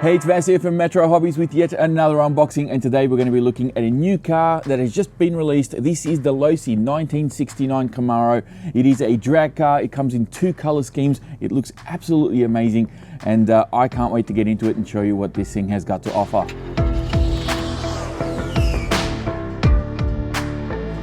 Hey, it's Vas here from Metro Hobbies with yet another unboxing, and today we're going to be looking at a new car that has just been released. This is the Losi 1969 Camaro. It is a drag car. It comes in two color schemes. It looks absolutely amazing, and I can't wait to get into it and show you what this thing has got to offer.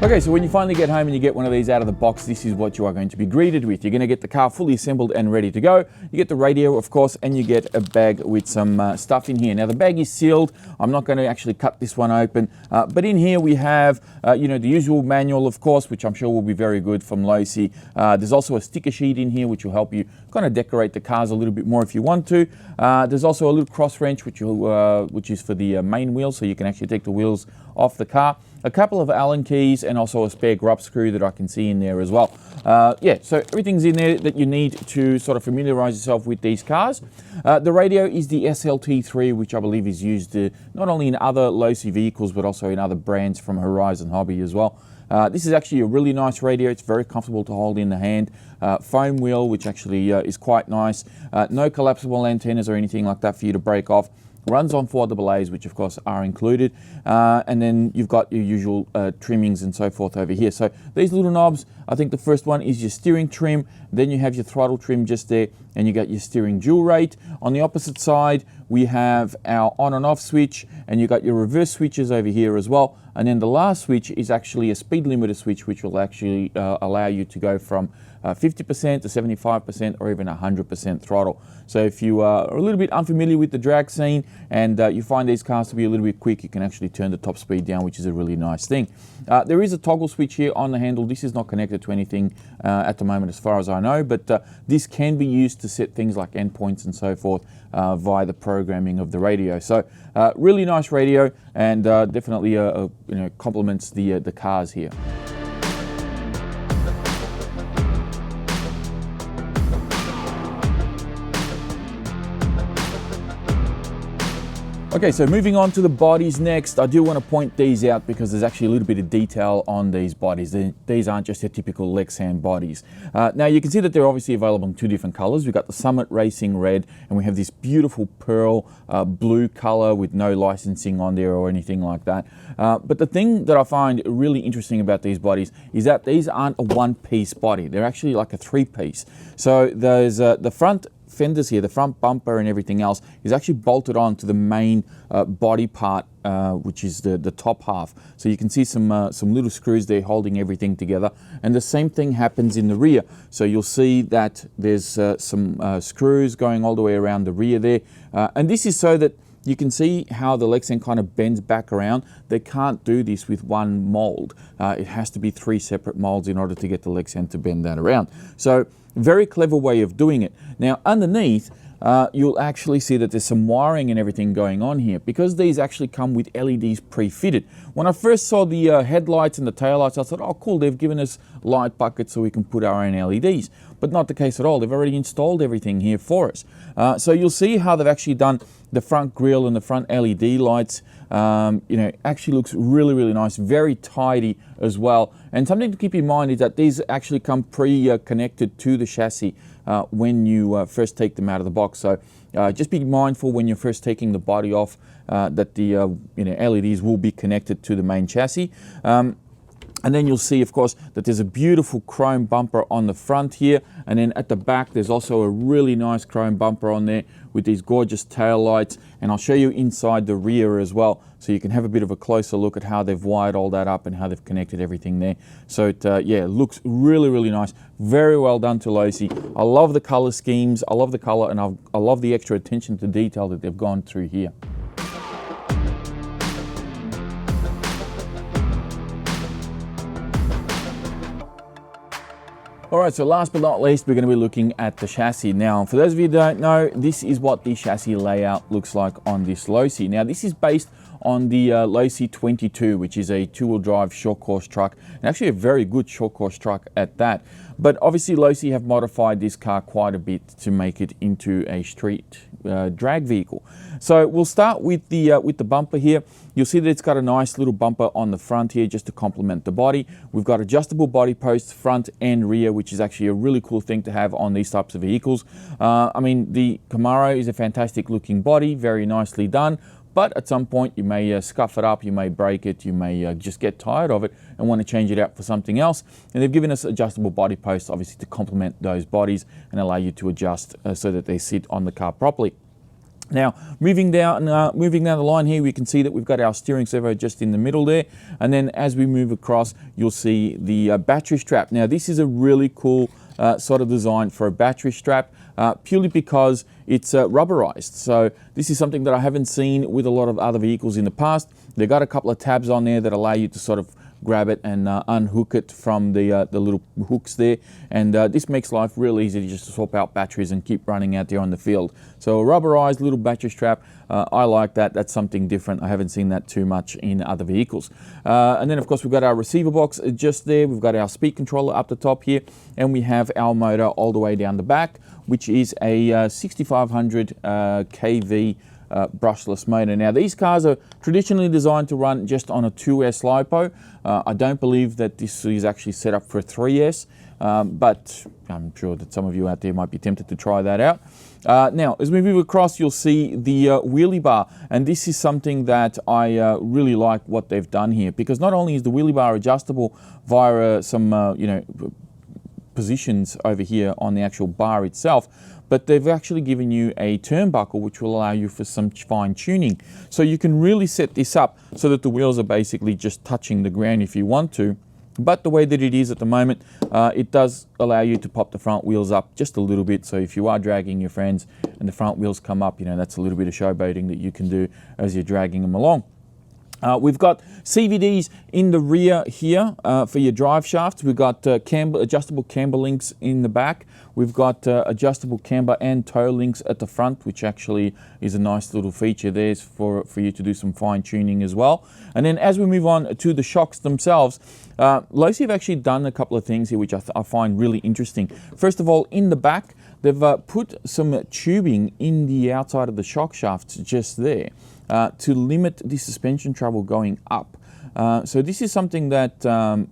Okay, so when you finally get home and you get one of these out of the box, this is what you are going to be greeted with. You're going to get the car fully assembled and ready to go. You get the radio, of course, and you get a bag with some stuff in here. Now, the bag is sealed. I'm not going to actually cut this one open, but in here we have, the usual manual, of course, which I'm sure will be very good from Losi. There's also a sticker sheet in here, which will help you kind of decorate the cars a little bit more if you want to. There's also a little cross wrench, which is for the main wheel, so you can actually take the wheels off the car. A couple of Allen keys and also a spare grub screw that I can see in there as well. So everything's in there that you need to sort of familiarize yourself with these cars. The radio is the SLT3, which I believe is used not only in other Losi vehicles, but also in other brands from Horizon Hobby as well. This is actually a really nice radio. It's very comfortable to hold in the hand. Foam wheel, which actually is quite nice. No collapsible antennas or anything like that for you to break off. Runs on 4AA's, which of course are included, and then you've got your usual trimmings and so forth over here. So these little knobs, I think the first one is your steering trim, then you have your throttle trim just there, and you got your steering dual rate. On the opposite side, we have our on and off switch, and you got your reverse switches over here as well. And then the last switch is actually a speed limiter switch, which will actually allow you to go from 50% to 75% or even 100% throttle. So if you are a little bit unfamiliar with the drag scene and you find these cars to be a little bit quick, you can actually turn the top speed down, which is a really nice thing. There is a toggle switch here on the handle. This is not connected to anything at the moment as far as I know, but this can be used to set things like endpoints and so forth via the programming of the radio. So really nice radio, and definitely complements the cars here. Okay, so moving on to the bodies next, I do want to point these out because there's actually a little bit of detail on these bodies. These aren't just your typical Lexan bodies. Now you can see that they're obviously available in two different colors. We've got the Summit Racing Red, and we have this beautiful pearl blue color with no licensing on there or anything like that. But the thing that I find really interesting about these bodies is that these aren't a one-piece body. They're actually like a three-piece. So there's the front fenders here, the front bumper and everything else is actually bolted on to the main body part, which is the top half. So you can see some little screws there holding everything together, and the same thing happens in the rear. So you'll see that there's some screws going all the way around the rear there, and this is so that you can see how the Lexan kind of bends back around. They can't do this with one mold. It has to be three separate molds in order to get the Lexan to bend that around. So very clever way of doing it. Now underneath, you'll actually see that there's some wiring and everything going on here because these actually come with LEDs pre-fitted. When I first saw the headlights and the taillights, I thought, oh cool, they've given us light buckets so we can put our own LEDs. But not the case at all. They've already installed everything here for us. So you'll see how they've actually done the front grille and the front LED lights. Actually looks really, really nice, very tidy as well. And something to keep in mind is that these actually come pre-connected to the chassis when you first take them out of the box. So just be mindful when you're first taking the body off that the LEDs will be connected to the main chassis. And then you'll see, of course, that there's a beautiful chrome bumper on the front here. And then at the back, there's also a really nice chrome bumper on there with these gorgeous tail lights. And I'll show you inside the rear as well, so you can have a bit of a closer look at how they've wired all that up and how they've connected everything there. So it looks really, really nice. Very well done to Losi. I love the color schemes. I love the color, and I love the extra attention to detail that they've gone through here. Alright, so last but not least, we're going to be looking at the chassis. Now, for those of you who don't know, this is what the chassis layout looks like on this Losi. Now, this is based on the Losi 22, which is a two-wheel drive short course truck, and actually a very good short course truck at that. But obviously Losi have modified this car quite a bit to make it into a street drag vehicle. So we'll start with the bumper here. You'll see that it's got a nice little bumper on the front here just to complement the body. We've got adjustable body posts front and rear, which is actually a really cool thing to have on these types of vehicles. I mean, the Camaro is a fantastic looking body, very nicely done. But at some point you may scuff it up, you may break it, you may just get tired of it and want to change it out for something else. And they've given us adjustable body posts, obviously, to complement those bodies and allow you to adjust so that they sit on the car properly. Now, moving down the line here, we can see that we've got our steering servo just in the middle there. And then as we move across, you'll see the battery strap. Now, this is a really cool sort of design for a battery strap. Purely because it's rubberized. So this is something that I haven't seen with a lot of other vehicles in the past. They've got a couple of tabs on there that allow you to sort of grab it and unhook it from the little hooks there. And this makes life real easy to just swap out batteries and keep running out there on the field. So a rubberized little battery strap, I like that. That's something different. I haven't seen that too much in other vehicles. And then of course we've got our receiver box just there. We've got our speed controller up the top here, and we have our motor all the way down the back, which is a 6500 kV brushless motor. Now these cars are traditionally designed to run just on a 2S LiPo. I don't believe that this is actually set up for a 3S, but I'm sure that some of you out there might be tempted to try that out. Now, as we move across, you'll see the wheelie bar, and this is something that I really like what they've done here, because not only is the wheelie bar adjustable via some positions over here on the actual bar itself, but they've actually given you a turnbuckle which will allow you for some fine tuning. So you can really set this up so that the wheels are basically just touching the ground if you want to. But the way that it is at the moment, it does allow you to pop the front wheels up just a little bit. So if you are dragging your friends and the front wheels come up, that's a little bit of showboating that you can do as you're dragging them along. We've got CVDs in the rear here for your drive shafts. We've got adjustable camber links in the back. We've got adjustable camber and toe links at the front, which actually is a nice little feature there for you to do some fine tuning as well. And then as we move on to the shocks themselves, Losi have actually done a couple of things here which I find really interesting. First of all, in the back, they've put some tubing in the outside of the shock shafts just there. To limit the suspension travel going up. So this is something that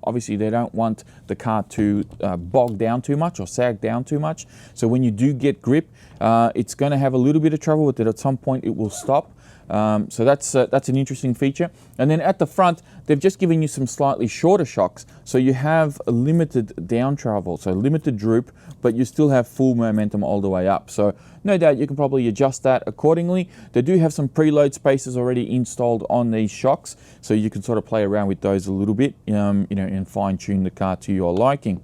obviously they don't want the car to bog down too much or sag down too much. So when you do get grip, it's going to have a little bit of trouble with it. At some point it will stop. So that's an interesting feature. And then at the front, they've just given you some slightly shorter shocks. So you have a limited down travel, so limited droop, but you still have full momentum all the way up. So no doubt you can probably adjust that accordingly. They do have some preload spaces already installed on these shocks, so you can sort of play around with those a little bit, and fine tune the car to your liking.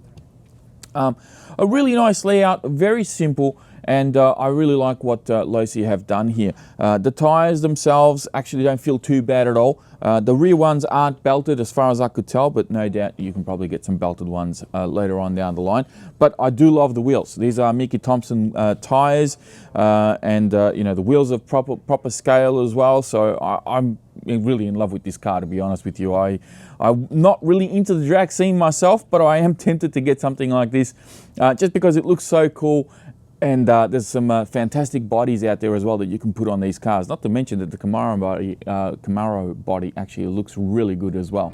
A really nice layout, very simple. And I really like what Losi have done here. The tyres themselves actually don't feel too bad at all. The rear ones aren't belted as far as I could tell, but no doubt you can probably get some belted ones later on down the line. But I do love the wheels. These are Mickey Thompson tyres, and the wheels are proper scale as well. So I'm really in love with this car, to be honest with you. I'm not really into the drag scene myself, but I am tempted to get something like this just because it looks so cool. And there's some fantastic bodies out there as well that you can put on these cars. Not to mention that the Camaro body actually looks really good as well.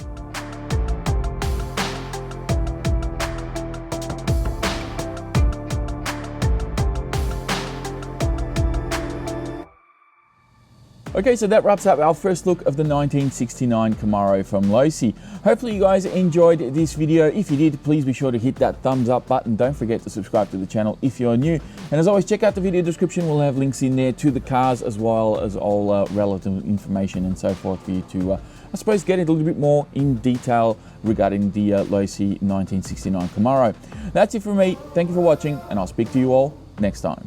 Okay, so that wraps up our first look of the 1969 Camaro from Losi. Hopefully you guys enjoyed this video. If you did, please be sure to hit that thumbs up button. Don't forget to subscribe to the channel if you're new. And as always, check out the video description. We'll have links in there to the cars as well as all relative information and so forth for you to, I suppose, get a little bit more in detail regarding the Losi 1969 Camaro. That's it from me. Thank you for watching, and I'll speak to you all next time.